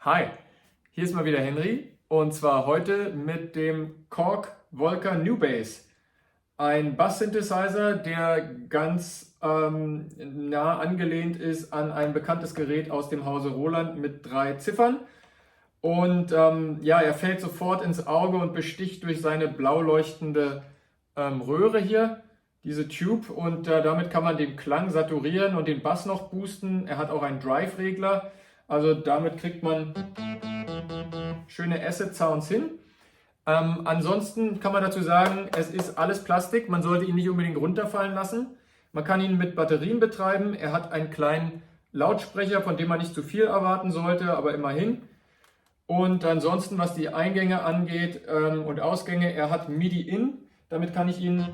Hi, hier ist mal wieder Henry und zwar heute mit dem Korg Volca Nubase. Ein Bass-Synthesizer, der ganz nah angelehnt ist an ein bekanntes Gerät aus dem Hause Roland mit 3 Ziffern. Und ja, er fällt sofort ins Auge und besticht durch seine blau leuchtende Röhre hier, diese Tube. Und damit kann man den Klang saturieren und den Bass noch boosten. Er hat auch einen Drive-Regler. Also damit kriegt man schöne Acid Sounds hin. Ansonsten kann man dazu sagen, es ist alles Plastik. Man sollte ihn nicht unbedingt runterfallen lassen. Man kann ihn mit Batterien betreiben. Er hat einen kleinen Lautsprecher, von dem man nicht zu viel erwarten sollte, aber immerhin. Und ansonsten, was die Eingänge angeht und Ausgänge, er hat MIDI-In. Damit kann ich ihn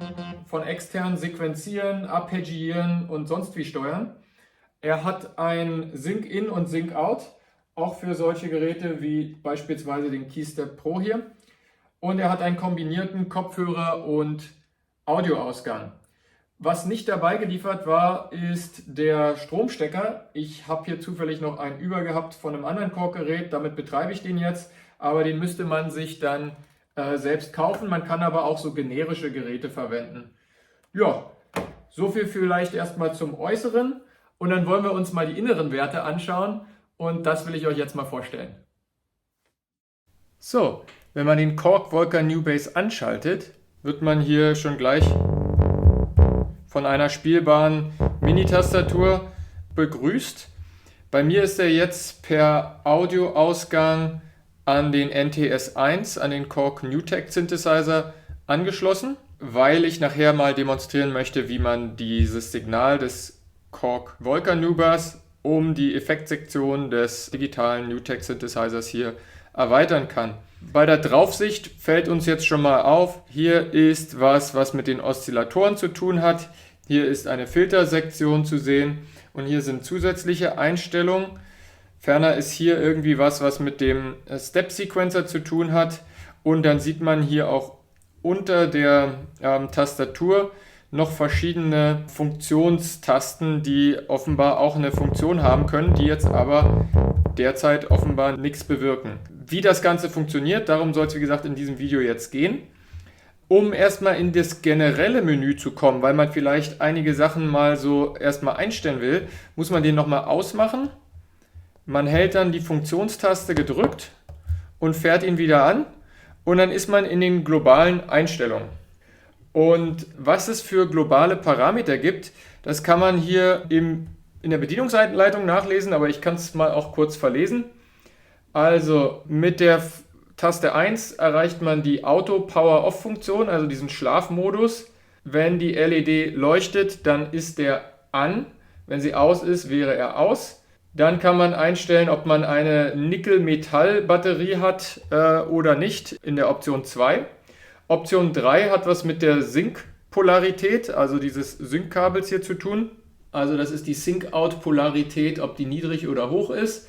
von extern sequenzieren, arpeggieren und sonst wie steuern. Er hat ein Sync-In und Sync-Out, auch für solche Geräte wie beispielsweise den Keystep Pro hier. Und er hat einen kombinierten Kopfhörer- und Audioausgang. Was nicht dabei geliefert war, ist der Stromstecker. Ich habe hier zufällig noch einen über gehabt von einem anderen Korg-Gerät, damit betreibe ich den jetzt, aber den müsste man sich dann selbst kaufen. Man kann aber auch so generische Geräte verwenden. Ja, so viel vielleicht erstmal zum Äußeren und dann wollen wir uns mal die inneren Werte anschauen und das will ich euch jetzt mal vorstellen. So, wenn man den Korg Volca Nubase anschaltet, wird man hier schon gleich von einer spielbaren Mini-Tastatur begrüßt. Bei mir ist er jetzt per Audioausgang an den NTS1, an den Korg NewTek Synthesizer angeschlossen, weil ich nachher mal demonstrieren möchte, wie man dieses Signal des Korg Volca Nubase um die Effektsektion des digitalen NewTek Synthesizers hier erweitern kann. Bei der Draufsicht fällt uns jetzt schon mal auf, hier ist was mit den Oszillatoren zu tun hat. Hier ist eine Filtersektion zu sehen und hier sind zusätzliche Einstellungen. Ferner ist hier irgendwie was mit dem Step Sequencer zu tun hat. Und dann sieht man hier auch unter der Tastatur noch verschiedene Funktionstasten, die offenbar auch eine Funktion haben können, die jetzt aber derzeit offenbar nichts bewirken. Wie das Ganze funktioniert, darum soll es wie gesagt in diesem Video jetzt gehen. Um erstmal in das generelle Menü zu kommen, weil man vielleicht einige Sachen mal so erstmal einstellen will, muss man den nochmal ausmachen. Man hält dann die Funktionstaste gedrückt und fährt ihn wieder an und dann ist man in den globalen Einstellungen. Und was es für globale Parameter gibt, das kann man hier in der Bedienungsanleitung nachlesen, aber ich kann es mal auch kurz verlesen. Also mit der Taste 1 erreicht man die Auto-Power-Off-Funktion, also diesen Schlafmodus. Wenn die LED leuchtet, dann ist der an. Wenn sie aus ist, wäre er aus. Dann kann man einstellen, ob man eine Nickel-Metall-Batterie hat oder nicht in der Option 2. Option 3 hat was mit der Sync-Polarität, also dieses Sync-Kabels hier zu tun. Also das ist die Sync-Out-Polarität, ob die niedrig oder hoch ist.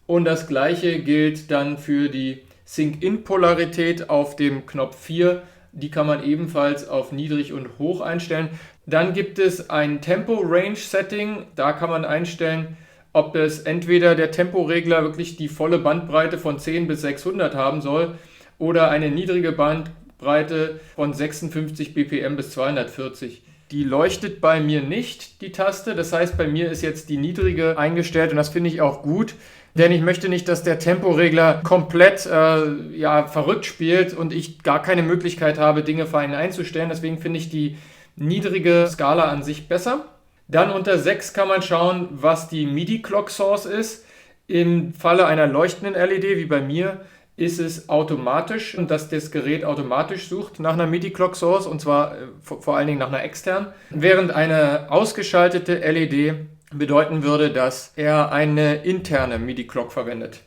Und das gleiche gilt dann für die Sync-In-Polarität auf dem Knopf 4. Die kann man ebenfalls auf niedrig und hoch einstellen. Dann gibt es ein Tempo-Range-Setting. Da kann man einstellen, ob es entweder der Temporegler wirklich die volle Bandbreite von 10 bis 600 haben soll oder eine niedrige Bandbreite von 56 BPM bis 240. Die leuchtet bei mir nicht, die Taste. Das heißt, bei mir ist jetzt die niedrige eingestellt und das finde ich auch gut. Denn ich möchte nicht, dass der Temporegler komplett verrückt spielt und ich gar keine Möglichkeit habe, Dinge fein einzustellen. Deswegen finde ich die niedrige Skala an sich besser. Dann unter 6 kann man schauen, was die MIDI-Clock-Source ist. Im Falle einer leuchtenden LED, wie bei mir, ist es automatisch, dass das Gerät automatisch sucht nach einer MIDI-Clock-Source und zwar vor allen Dingen nach einer externen. Während eine ausgeschaltete LED bedeuten würde, dass er eine interne MIDI-Clock verwendet.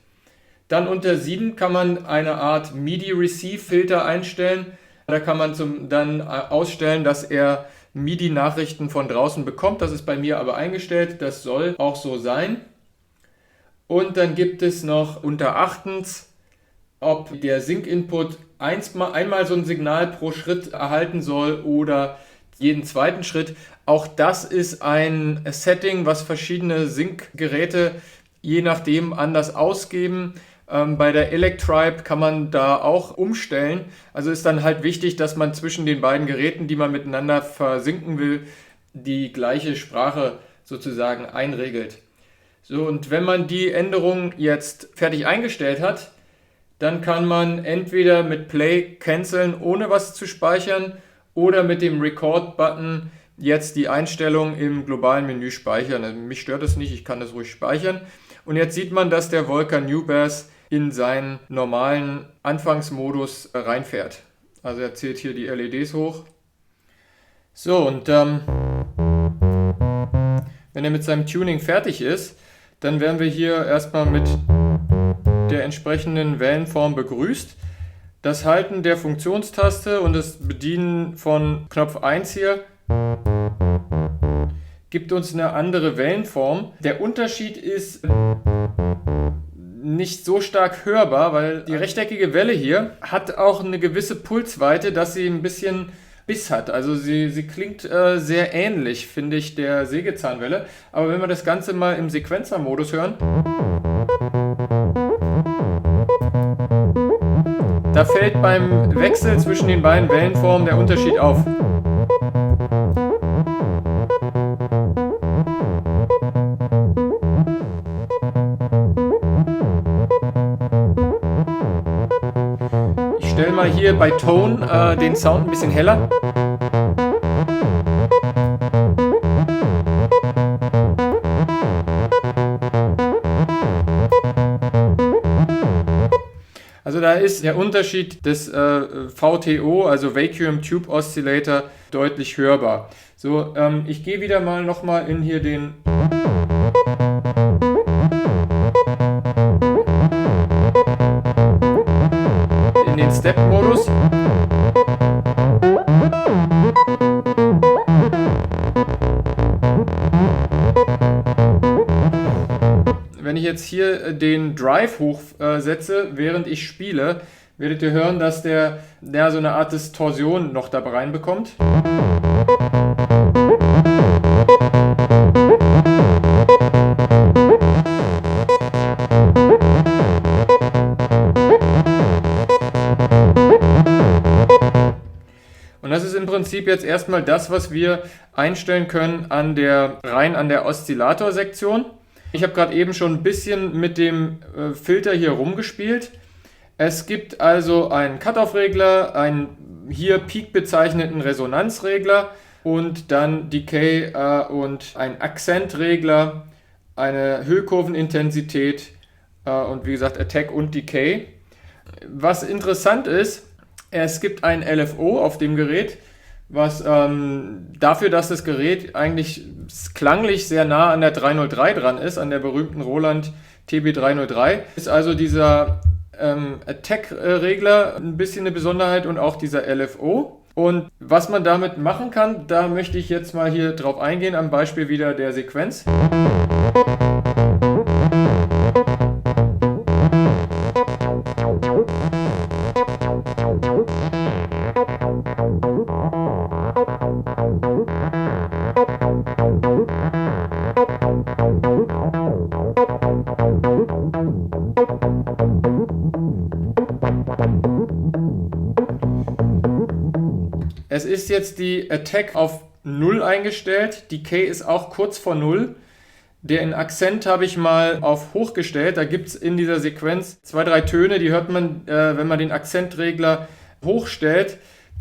Dann unter 7 kann man eine Art MIDI-Receive-Filter einstellen. Da kann man dann ausstellen, dass er MIDI-Nachrichten von draußen bekommt. Das ist bei mir aber eingestellt. Das soll auch so sein. Und dann gibt es noch unter 8, ob der Sync-Input einmal so ein Signal pro Schritt erhalten soll oder jeden zweiten Schritt. Auch das ist ein Setting, was verschiedene Sync-Geräte je nachdem anders ausgeben. Bei der Electribe kann man da auch umstellen. Also ist dann halt wichtig, dass man zwischen den beiden Geräten, die man miteinander versinken will, die gleiche Sprache sozusagen einregelt. So, und wenn man die Änderung jetzt fertig eingestellt hat, dann kann man entweder mit Play canceln, ohne was zu speichern, oder mit dem Record-Button jetzt die Einstellung im globalen Menü speichern. Also mich stört das nicht, ich kann das ruhig speichern. Und jetzt sieht man, dass der Volca New Bass in seinen normalen Anfangsmodus reinfährt. Also er zählt hier die LEDs hoch. So, und wenn er mit seinem Tuning fertig ist, dann werden wir hier erstmal mit der entsprechenden Wellenform begrüßt. Das Halten der Funktionstaste und das Bedienen von Knopf 1 hier gibt uns eine andere Wellenform. Der Unterschied ist nicht so stark hörbar, weil die rechteckige Welle hier hat auch eine gewisse Pulsweite, dass sie ein bisschen Biss hat. Also sie klingt sehr ähnlich, finde ich, der Sägezahnwelle. Aber wenn wir das Ganze mal im Sequenzer-Modus hören, da fällt beim Wechsel zwischen den beiden Wellenformen der Unterschied auf. Ich stelle mal hier bei Tone den Sound ein bisschen heller. Also da ist der Unterschied des VTO, also Vacuum Tube Oscillator, deutlich hörbar. So, ich gehe wieder mal nochmal in hier den Step-Modus. Wenn ich jetzt hier den Drive hochsetze, während ich spiele, werdet ihr hören, dass der so eine Art Distorsion noch da reinbekommt. Und das ist im Prinzip jetzt erstmal das, was wir einstellen können rein an der Oszillatorsektion. Ich habe gerade eben schon ein bisschen mit dem Filter hier rumgespielt. Es gibt also einen Cut-Off-Regler, einen hier Peak bezeichneten Resonanzregler und dann Decay und einen Akzentregler, eine Hüllkurvenintensität und wie gesagt Attack und Decay. Was interessant ist, es gibt ein LFO auf dem Gerät, was dafür, dass das Gerät eigentlich klanglich sehr nah an der 303 dran ist, an der berühmten Roland TB303, ist also dieser Attack-Regler ein bisschen eine Besonderheit und auch dieser LFO. Und was man damit machen kann, da möchte ich jetzt mal hier drauf eingehen, am Beispiel wieder der Sequenz. Es ist jetzt die Attack auf 0 eingestellt, Decay ist auch kurz vor 0. Den Akzent habe ich mal auf hoch gestellt, da gibt es in dieser Sequenz 2, 3 Töne, die hört man, wenn man den Akzentregler hochstellt,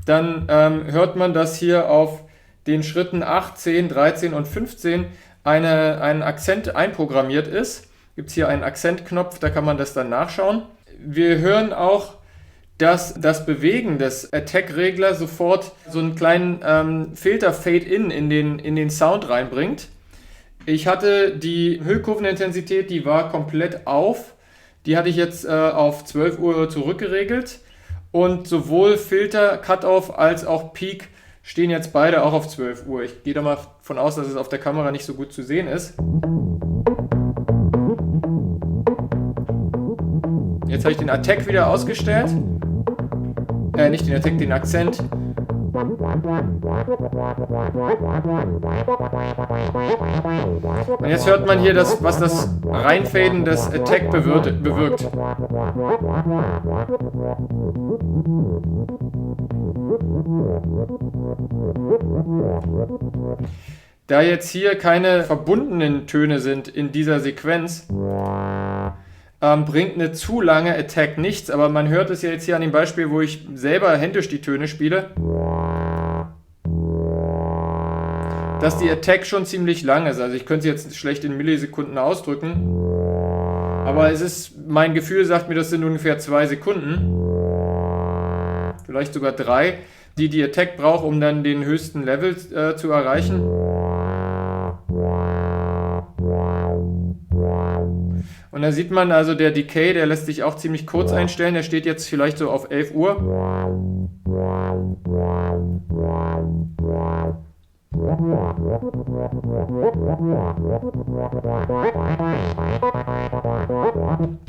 dann hört man, dass hier auf den Schritten 8, 10, 13 und 15 ein Akzent einprogrammiert ist. Gibt es hier einen Akzentknopf, da kann man das dann nachschauen. Wir hören auch, dass das Bewegen des Attack-Regler sofort so einen kleinen Filter-Fade-In in den Sound reinbringt. Ich hatte die Hüllkurvenintensität, die war komplett auf. Die hatte ich jetzt auf 12 Uhr zurückgeregelt. Und sowohl Filter, Cutoff als auch Peak stehen jetzt beide auch auf 12 Uhr. Ich gehe da mal von aus, dass es auf der Kamera nicht so gut zu sehen ist. Jetzt habe ich den Attack wieder ausgestellt. Nicht den Attack, den Akzent. Und jetzt hört man hier, was das Reinfaden des Attack bewirkt. Da jetzt hier keine verbundenen Töne sind in dieser Sequenz, bringt eine zu lange Attack nichts, aber man hört es ja jetzt hier an dem Beispiel, wo ich selber händisch die Töne spiele, dass die Attack schon ziemlich lang ist. Also ich könnte sie jetzt schlecht in Millisekunden ausdrücken, aber mein Gefühl sagt mir, das sind ungefähr 2 Sekunden, vielleicht sogar 3, die Attack braucht, um dann den höchsten Level zu erreichen. Und da sieht man also, der Decay, der lässt sich auch ziemlich kurz einstellen. Der steht jetzt vielleicht so auf 11 Uhr.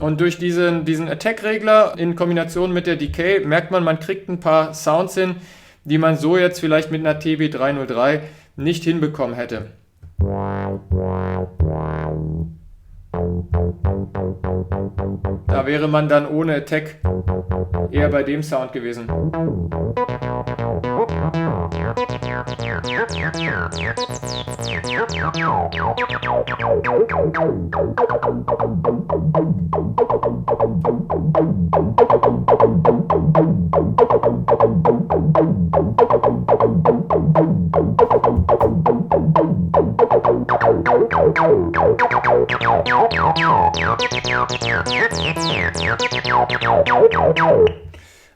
Und durch diesen Attack-Regler in Kombination mit der Decay merkt man kriegt ein paar Sounds hin, die man so jetzt vielleicht mit einer TB303 nicht hinbekommen hätte. Da wäre man dann ohne Attack eher bei dem Sound gewesen.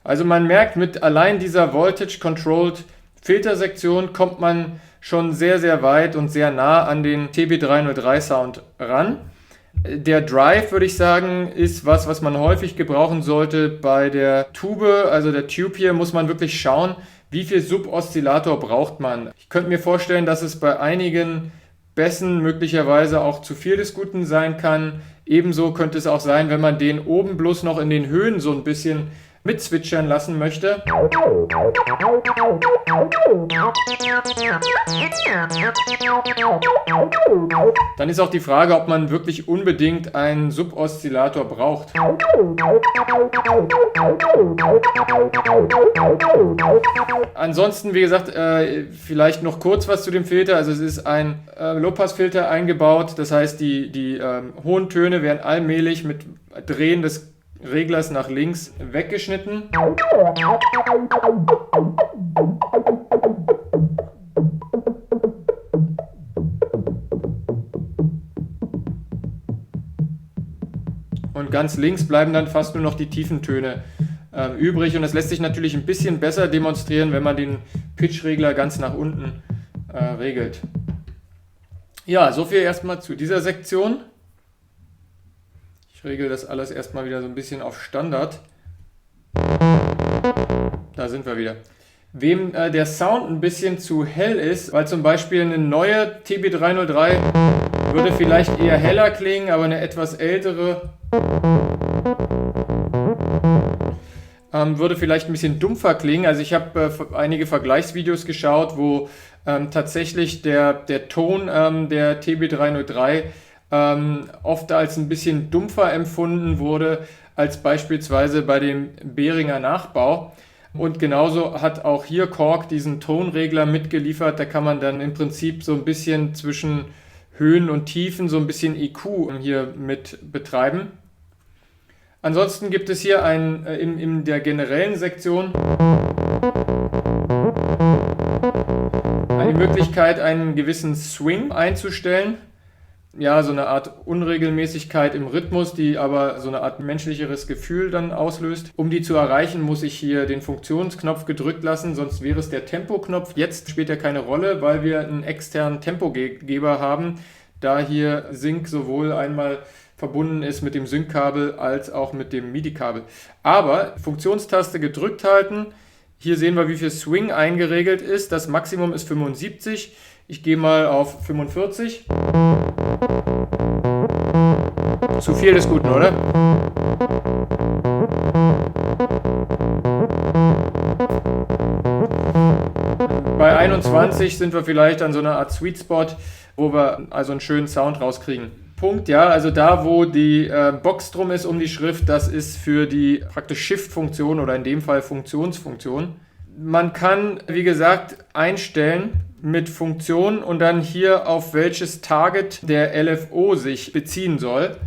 Also man merkt, mit allein dieser Voltage-Controlled Filtersektion kommt man schon sehr, sehr weit und sehr nah an den TB303 Sound ran. Der Drive, würde ich sagen, ist was man häufig gebrauchen sollte bei der Tube, also der Tube hier, muss man wirklich schauen, wie viel Suboszillator braucht man. Ich könnte mir vorstellen, dass es bei einigen Bässen möglicherweise auch zu viel des Guten sein kann. Ebenso könnte es auch sein, wenn man den oben bloß noch in den Höhen so ein bisschen mitzwitschern lassen möchte. Dann ist auch die Frage, ob man wirklich unbedingt einen Suboszillator braucht. Ansonsten, wie gesagt, vielleicht noch kurz was zu dem Filter. Also es ist ein Low-Pass-Filter eingebaut, das heißt, die hohen Töne werden allmählich mit Drehen des Reglers nach links weggeschnitten. Und ganz links bleiben dann fast nur noch die tiefen Töne übrig. Und das lässt sich natürlich ein bisschen besser demonstrieren, wenn man den Pitch-Regler ganz nach unten regelt. Ja, soviel erstmal zu dieser Sektion. Ich regel das alles erstmal wieder so ein bisschen auf Standard. Da sind wir wieder. Wem der Sound ein bisschen zu hell ist, weil zum Beispiel eine neue TB303 würde vielleicht eher heller klingen, aber eine etwas ältere würde vielleicht ein bisschen dumpfer klingen. Also ich habe einige Vergleichsvideos geschaut, wo tatsächlich der Ton der TB303 oft als ein bisschen dumpfer empfunden wurde als beispielsweise bei dem Behringer Nachbau. Und genauso hat auch hier Korg diesen Tonregler mitgeliefert. Da kann man dann im Prinzip so ein bisschen zwischen Höhen und Tiefen so ein bisschen EQ hier mit betreiben. Ansonsten gibt es hier in der generellen Sektion eine Möglichkeit, einen gewissen Swing einzustellen. Ja, so eine Art Unregelmäßigkeit im Rhythmus, die aber so eine Art menschlicheres Gefühl dann auslöst. Um die zu erreichen, muss ich hier den Funktionsknopf gedrückt lassen, sonst wäre es der Tempoknopf. Jetzt spielt er keine Rolle, weil wir einen externen Tempogeber haben, da hier Sync sowohl einmal verbunden ist mit dem Sync-Kabel als auch mit dem MIDI-Kabel. Aber Funktionstaste gedrückt halten. Hier sehen wir, wie viel Swing eingeregelt ist. Das Maximum ist 75. Ich gehe mal auf 45. Zu viel des Guten, oder? 21 sind wir vielleicht an so einer Art Sweet Spot, wo wir also einen schönen Sound rauskriegen. Punkt, ja, also da, wo die Box drum ist um die Schrift, das ist für die praktisch Shift-Funktion oder in dem Fall Funktionsfunktion. Man kann, wie gesagt, einstellen mit Funktion und dann hier auf welches Target der LFO sich beziehen soll.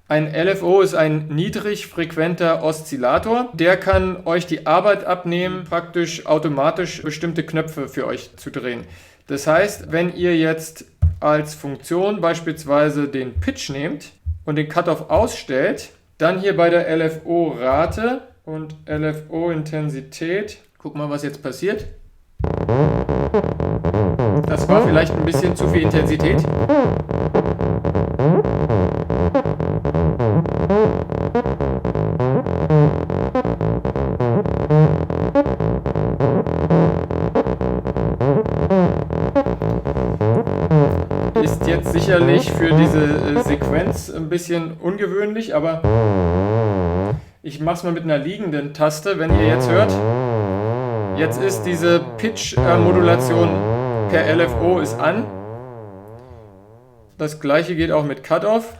Ein LFO ist ein niedrigfrequenter Oszillator. Der kann euch die Arbeit abnehmen, praktisch automatisch bestimmte Knöpfe für euch zu drehen. Das heißt, wenn ihr jetzt als Funktion beispielsweise den Pitch nehmt und den Cutoff ausstellt, dann hier bei der LFO-Rate und LFO-Intensität, guck mal, was jetzt passiert. Das war vielleicht ein bisschen zu viel Intensität. Ist jetzt sicherlich für diese Sequenz ein bisschen ungewöhnlich, aber ich mache es mal mit einer liegenden Taste, wenn ihr jetzt hört. Jetzt ist diese Pitch-Modulation per LFO ist an. Das gleiche geht auch mit Cutoff.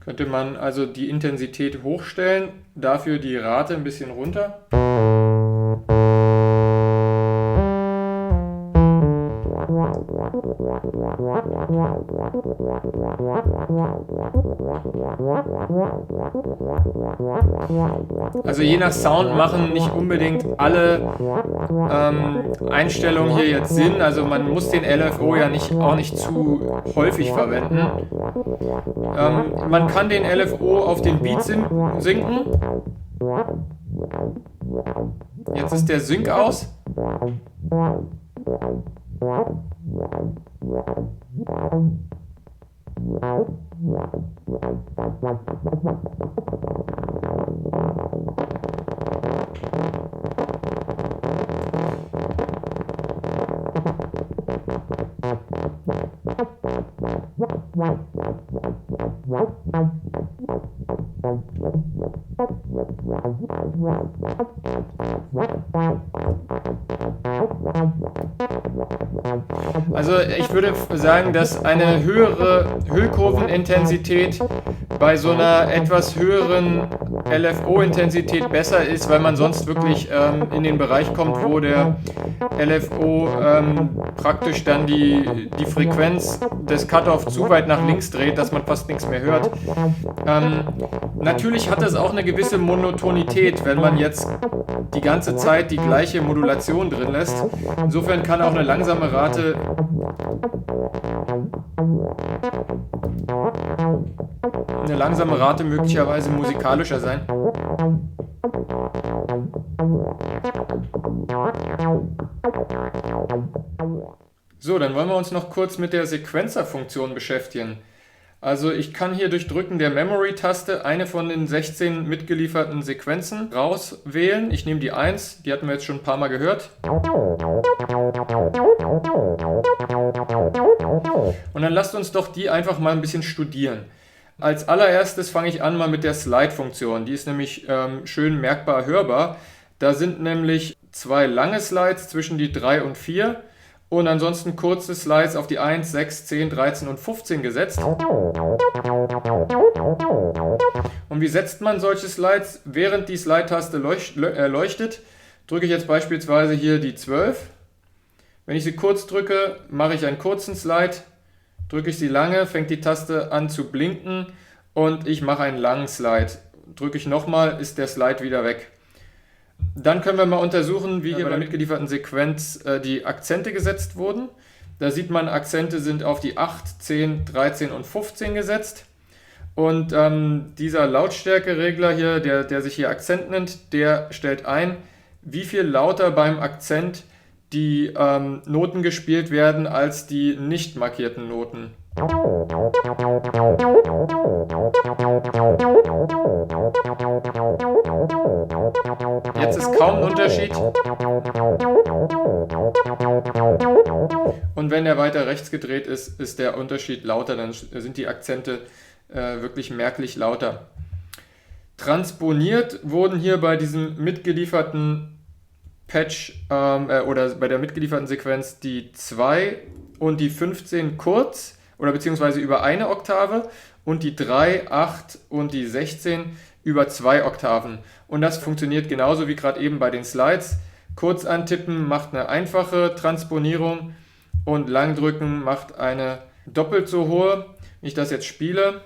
Könnte man also die Intensität hochstellen, dafür die Rate ein bisschen runter. Also je nach Sound machen nicht unbedingt alle Einstellungen hier jetzt Sinn. Also man muss den LFO ja auch nicht zu häufig verwenden. Man kann den LFO auf den Beat sinken. Jetzt ist der Sync aus. Also ich würde sagen, dass eine höhere Hüllkurvenintensität bei so einer etwas höheren LFO-Intensität besser ist, weil man sonst wirklich in den Bereich kommt, wo der LFO praktisch dann die Frequenz des Cutoff zu weit nach links dreht, dass man fast nichts mehr hört. Natürlich hat es auch eine gewisse Monotonität, wenn man jetzt die ganze Zeit die gleiche Modulation drin lässt. Insofern kann auch eine langsame Rate möglicherweise musikalischer sein. So, dann wollen wir uns noch kurz mit der Sequencer-Funktion beschäftigen. Also ich kann hier durch Drücken der Memory-Taste eine von den 16 mitgelieferten Sequenzen rauswählen. Ich nehme die 1, die hatten wir jetzt schon ein paar Mal gehört. Und dann lasst uns doch die einfach mal ein bisschen studieren. Als allererstes fange ich an mal mit der Slide-Funktion. Die ist nämlich schön merkbar hörbar. Da sind nämlich 2 lange Slides zwischen die 3 und 4. Und ansonsten kurze Slides auf die 1, 6, 10, 13 und 15 gesetzt. Und wie setzt man solche Slides? Während die Slide-Taste leuchtet, drücke ich jetzt beispielsweise hier die 12. Wenn ich sie kurz drücke, mache ich einen kurzen Slide. Drücke ich sie lange, fängt die Taste an zu blinken und ich mache einen langen Slide. Drücke ich nochmal, ist der Slide wieder weg. Dann können wir mal untersuchen, wie hier bei der mitgelieferten Sequenz die Akzente gesetzt wurden. Da sieht man, Akzente sind auf die 8, 10, 13 und 15 gesetzt. Und dieser Lautstärkeregler hier, der sich hier Akzent nennt, der stellt ein, wie viel lauter beim Akzent die Noten gespielt werden als die nicht markierten Noten. Jetzt ist kaum ein Unterschied. Und wenn er weiter rechts gedreht ist, ist der Unterschied lauter, dann sind die Akzente wirklich merklich lauter. Transponiert wurden hier bei diesem mitgelieferten Patch oder bei der mitgelieferten Sequenz die 2 und die 15 kurz oder beziehungsweise über eine Oktave und die 3, 8 und die 16 über 2 Oktaven. Und das funktioniert genauso wie gerade eben bei den Slides. Kurz antippen macht eine einfache Transponierung und lang drücken macht eine doppelt so hohe. Wenn ich das jetzt spiele.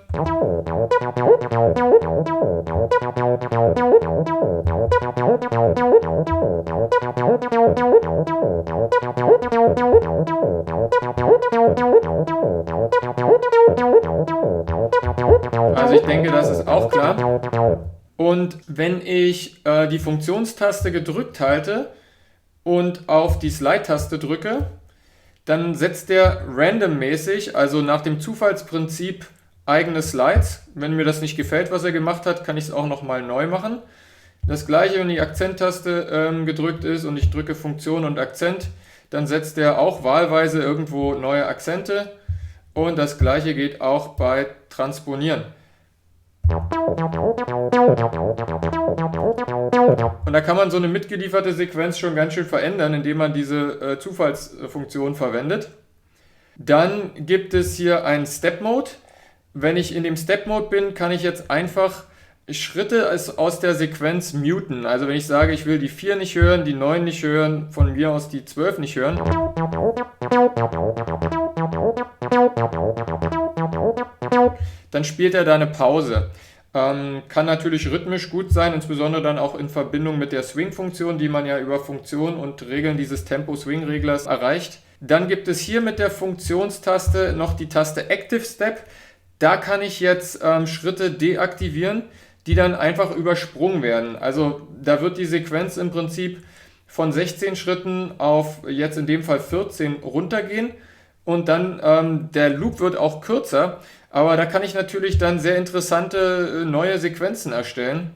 Also ich denke, das ist auch klar. Und wenn ich die Funktionstaste gedrückt halte und auf die Slide-Taste drücke, dann setzt der randommäßig, also nach dem Zufallsprinzip, eigene Slides. Wenn mir das nicht gefällt, was er gemacht hat, kann ich es auch nochmal neu machen. Das gleiche, wenn die Akzenttaste gedrückt ist und ich drücke Funktion und Akzent, dann setzt er auch wahlweise irgendwo neue Akzente. Und das gleiche geht auch bei Transponieren. Und da kann man so eine mitgelieferte Sequenz schon ganz schön verändern, indem man diese Zufallsfunktion verwendet. Dann gibt es hier einen Step Mode. Wenn ich in dem Step Mode bin, kann ich jetzt einfach Schritte aus der Sequenz muten. Also wenn ich sage, ich will die 4 nicht hören, die 9 nicht hören, von mir aus die 12 nicht hören. Dann spielt er da eine Pause. Kann natürlich rhythmisch gut sein, insbesondere dann auch in Verbindung mit der Swing-Funktion, die man ja über Funktion und Regeln dieses Tempo-Swing-Reglers erreicht. Dann gibt es hier mit der Funktionstaste noch die Taste Active Step. Da kann ich jetzt Schritte deaktivieren, die dann einfach übersprungen werden. Also da wird die Sequenz im Prinzip von 16 Schritten auf jetzt in dem Fall 14 runtergehen und dann der Loop wird auch kürzer, aber da kann ich natürlich dann sehr interessante neue Sequenzen erstellen.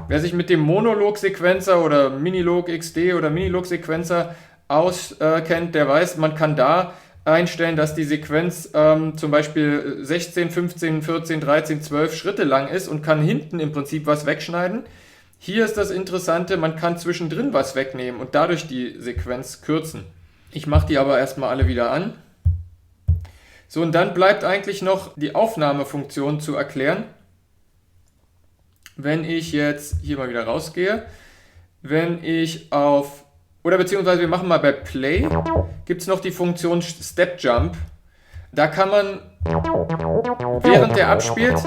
Wer sich mit dem Monolog-Sequencer oder Minilog XD oder Minilog-Sequencer auskennt, der weiß, man kann da einstellen, dass die Sequenz zum Beispiel 16, 15, 14, 13, 12 Schritte lang ist und kann hinten im Prinzip was wegschneiden. Hier ist das Interessante, man kann zwischendrin was wegnehmen und dadurch die Sequenz kürzen. Ich mache die aber erstmal alle wieder an. So, und dann bleibt eigentlich noch die Aufnahmefunktion zu erklären. Wenn ich jetzt hier mal wieder rausgehe, wenn ich auf, oder beziehungsweise wir machen mal bei Play, gibt es noch die Funktion Step Jump. Da kann man, während der abspielt,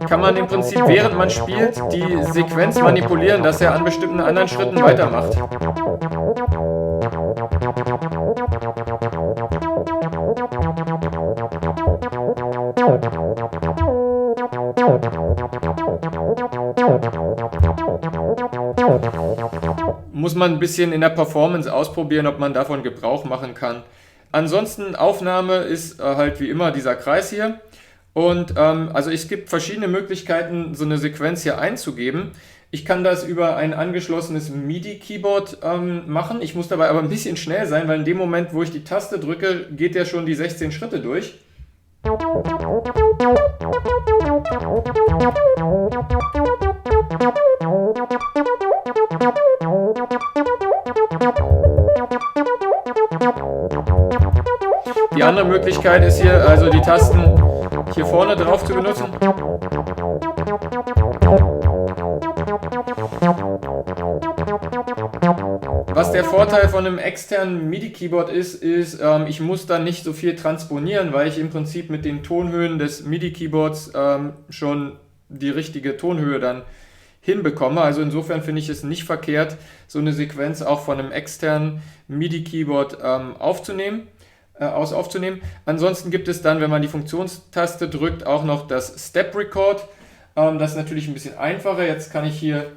kann man im Prinzip, während man spielt, die Sequenz manipulieren, dass er an bestimmten anderen Schritten weitermacht. Muss man ein bisschen in der Performance ausprobieren, ob man davon Gebrauch machen kann. Ansonsten Aufnahme ist halt wie immer dieser Kreis hier. Und also es gibt verschiedene Möglichkeiten, so eine Sequenz hier einzugeben. Ich kann das über ein angeschlossenes MIDI-Keyboard machen. Ich muss dabei aber ein bisschen schnell sein, weil in dem Moment, wo ich die Taste drücke, geht ja schon die 16 Schritte durch. Die andere Möglichkeit ist hier, also die Tasten hier vorne drauf zu benutzen. Was der Vorteil von einem externen MIDI-Keyboard ist, ich muss dann nicht so viel transponieren, weil ich im Prinzip mit den Tonhöhen des MIDI-Keyboards schon die richtige Tonhöhe dann hinbekomme. Also insofern finde ich es nicht verkehrt, so eine Sequenz auch von einem externen MIDI-Keyboard aufzunehmen. Ansonsten gibt es dann, wenn man die Funktionstaste drückt, auch noch das Step Record. Das ist natürlich ein bisschen einfacher. Jetzt kann ich hier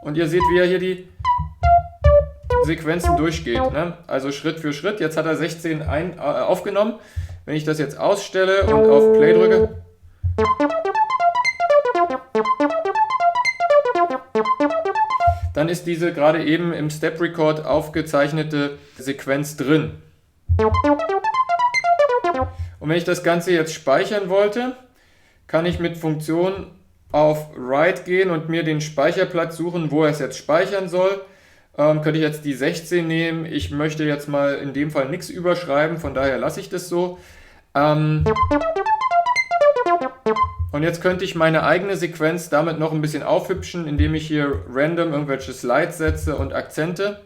und ihr seht, wie er hier die Sequenzen durchgeht. Ne? Also Schritt für Schritt. Jetzt hat er 16 aufgenommen. Wenn ich das jetzt ausstelle und auf Play drücke, dann ist diese gerade eben im Step Record aufgezeichnete Sequenz drin. Und wenn ich das Ganze jetzt speichern wollte, kann ich mit Funktion auf Write gehen und mir den Speicherplatz suchen, wo er es jetzt speichern soll. Könnte ich jetzt die 16 nehmen. Ich möchte jetzt mal in dem Fall nichts überschreiben, von daher lasse ich das so. Und jetzt könnte ich meine eigene Sequenz damit noch ein bisschen aufhübschen, indem ich hier random irgendwelche Slides setze und Akzente.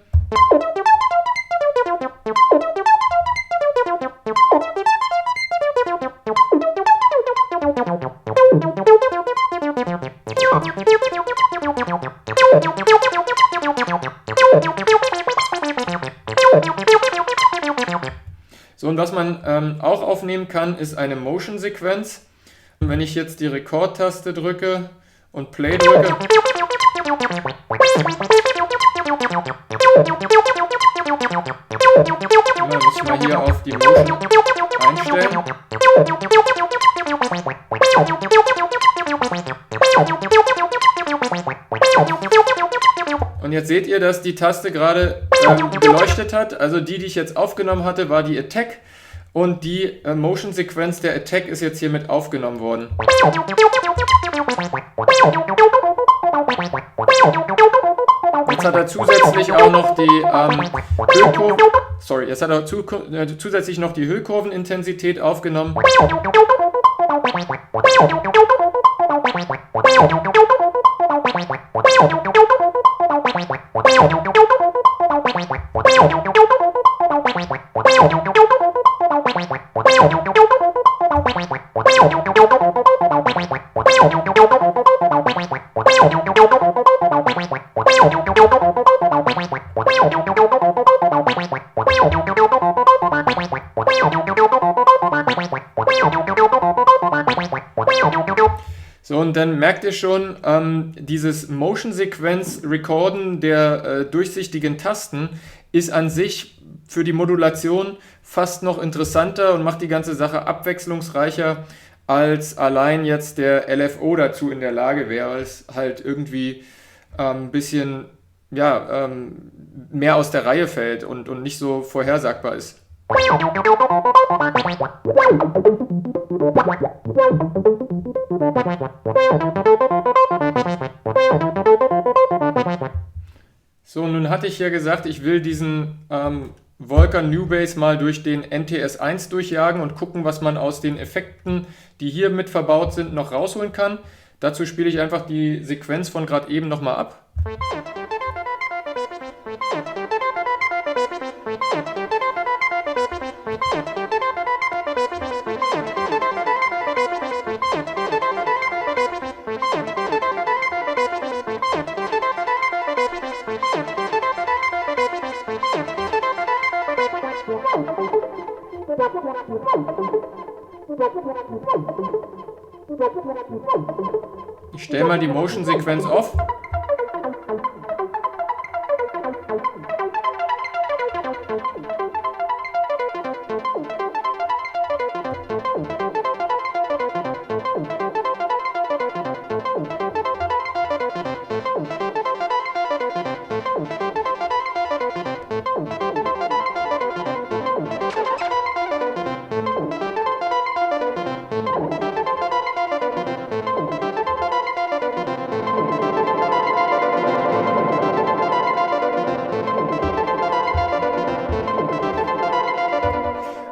So, und was man auch aufnehmen kann, ist eine Motion-Sequenz. Und wenn ich jetzt die Record-Taste drücke und Play drücke, muss ich mal hier auf die Motion einstellen. Und jetzt seht ihr, dass die Taste gerade geleuchtet hat. Also die ich jetzt aufgenommen hatte, war die Attack. Und die Motion-Sequenz der Attack ist jetzt hier mit aufgenommen worden. Jetzt hat er zusätzlich auch noch die zusätzlich noch die Hüllkurvenintensität aufgenommen. So, und dann merkt ihr schon, dieses Motion-Sequenz-Recorden der durchsichtigen Tasten ist an sich für die Modulation fast noch interessanter und macht die ganze Sache abwechslungsreicher, als allein jetzt der LFO dazu in der Lage wäre, weil es halt irgendwie ein bisschen mehr aus der Reihe fällt und nicht so vorhersagbar ist. So, nun hatte ich ja gesagt, ich will diesen Volca Nubase mal durch den NTS1 durchjagen und gucken, was man aus den Effekten, die hier mit verbaut sind, noch rausholen kann. Dazu spiele ich einfach die Sequenz von gerade eben nochmal ab. Ich stelle mal die Motion-Sequenz off.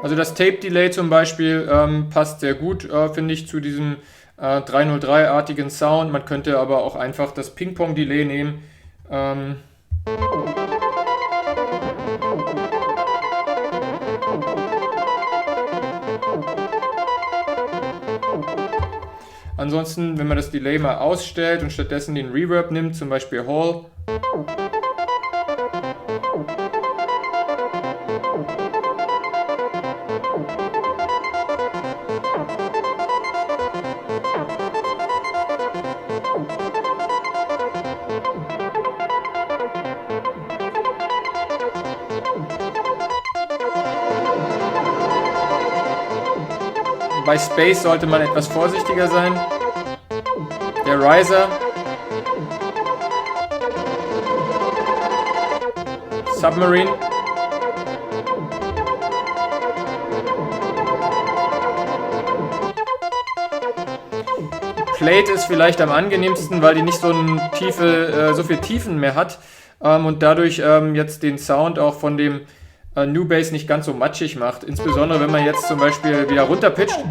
Also das Tape-Delay zum Beispiel passt sehr gut, finde ich, zu diesem 303-artigen Sound. Man könnte aber auch einfach das Ping-Pong-Delay nehmen. Ansonsten, wenn man das Delay mal ausstellt und stattdessen den Reverb nimmt, zum Beispiel Hall, Bei Space sollte man etwas vorsichtiger sein. Der Riser. Submarine. Plate ist vielleicht am angenehmsten, weil die nicht so viel Tiefen mehr hat und dadurch jetzt den Sound auch von dem Nubase nicht ganz so matschig macht. Insbesondere wenn man jetzt zum Beispiel wieder runterpitcht.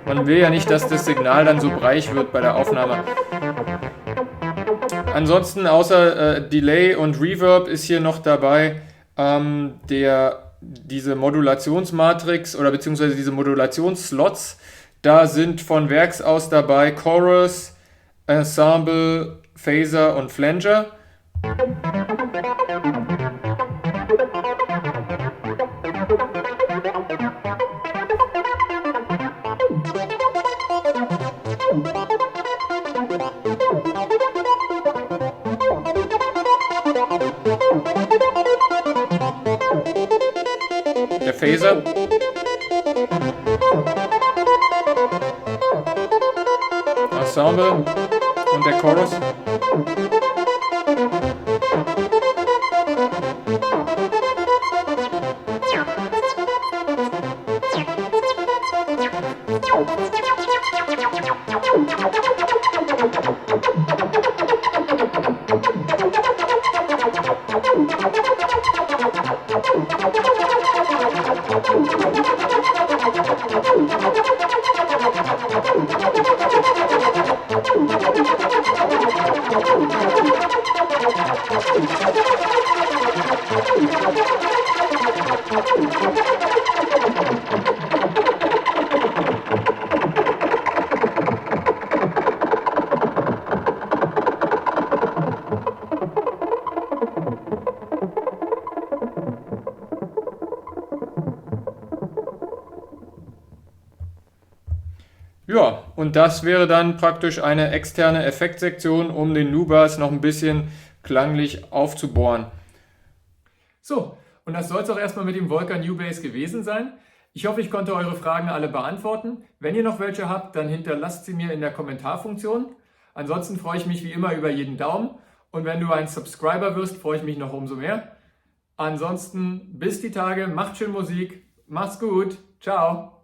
Man will ja nicht, dass das Signal dann so breich wird bei der Aufnahme. Ansonsten außer Delay und Reverb ist hier noch dabei diese Modulationsmatrix oder beziehungsweise diese Modulationsslots. Da sind von Werks aus dabei Chorus, Ensemble, Phaser und Flanger. Der Phaser. Ensemble und der Chorus. Ja, und das wäre dann praktisch eine externe Effektsektion, um den Nubass noch ein bisschen klanglich aufzubohren. So, und das soll es auch erstmal mit dem Volca Nubase gewesen sein. Ich hoffe, ich konnte eure Fragen alle beantworten. Wenn ihr noch welche habt, dann hinterlasst sie mir in der Kommentarfunktion. Ansonsten freue ich mich wie immer über jeden Daumen. Und wenn du ein Subscriber wirst, freue ich mich noch umso mehr. Ansonsten bis die Tage, macht schön Musik, macht's gut, ciao.